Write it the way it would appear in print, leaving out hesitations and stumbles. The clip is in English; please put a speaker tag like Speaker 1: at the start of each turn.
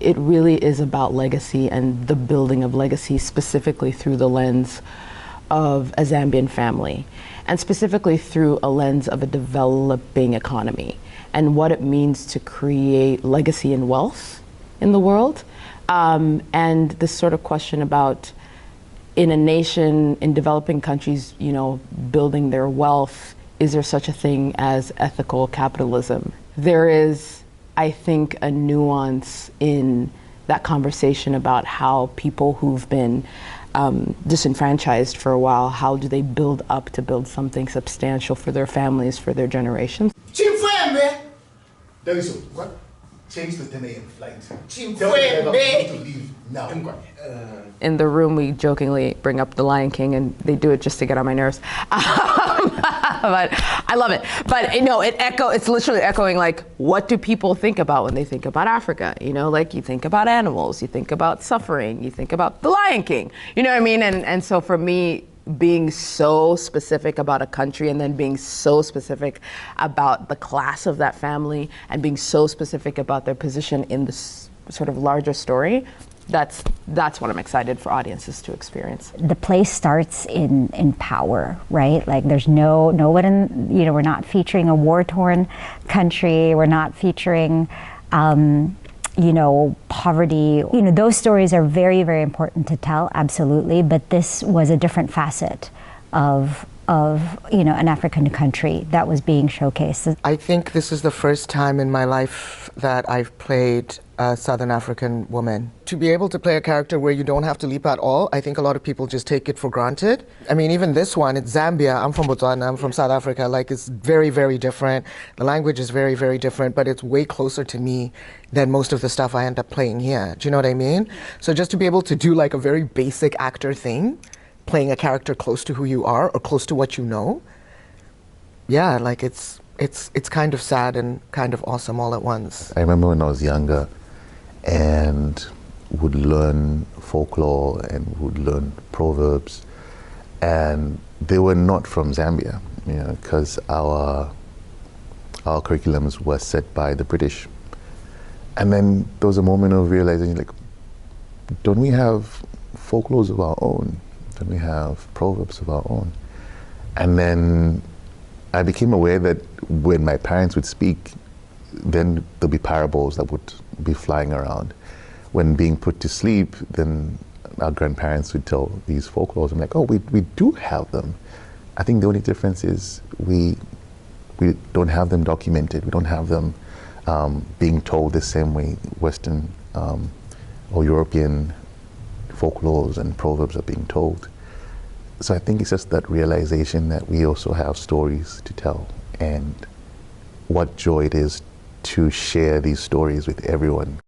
Speaker 1: it really is about legacy and the building of legacy, specifically through the lens of a Zambian family, and specifically through a lens of a developing economy and what it means to create legacy and wealth in the world. And this sort of question about, in a nation, in developing countries, you know, building their wealth, is there such a thing as ethical capitalism? There is, I think, a nuance in that conversation about how people who've been disenfranchised for a while, how do they build up to build something substantial for their families, for their generations?
Speaker 2: There is what? Change the 10 a.m. flight. Tell the driver to leave now.
Speaker 1: In the room, we jokingly bring up The Lion King, and they do it just to get on my nerves. But I love it. But no, it's literally echoing, like, what do people think about when they think about Africa? You know, like, you think about animals, you think about suffering, you think about The Lion King. You know what I mean? And so for me, being so specific about a country and then being so specific about the class of that family and being so specific about their position in this sort of larger story, that's what I'm excited for audiences to experience.
Speaker 3: The play starts in power, right? Like, there's no one, you know, we're not featuring a war-torn country, we're not featuring you know, poverty. You know, those stories are very, very important to tell, absolutely, but this was a different facet of you know, an African country that was being showcased.
Speaker 4: I think this is the first time in my life that I've played a Southern African woman. To be able to play a character where you don't have to leap at all, I think a lot of people just take it for granted. I mean, even this one, it's Zambia. I'm from Botswana, I'm from South Africa. Like, it's very, very different. The language is very, very different, but it's way closer to me than most of the stuff I end up playing here. Do you know what I mean? So just to be able to do like a very basic actor thing, playing a character close to who you are or close to what you know, yeah, like it's kind of sad and kind of awesome all at once.
Speaker 5: I remember when I was younger and would learn folklore and would learn proverbs, and they were not from Zambia, you know, because our curriculums were set by the British. And then there was a moment of realizing, like, don't we have folklores of our own? Don't we have proverbs of our own? And then I became aware that when my parents would speak, then there'd be parables that would be flying around. When being put to sleep, then our grandparents would tell these folklores. I'm like, oh, we do have them. I think the only difference is we don't have them documented. We don't have them being told the same way Western or European folklores and proverbs are being told. So I think it's just that realization that we also have stories to tell, and what joy it is to share these stories with everyone.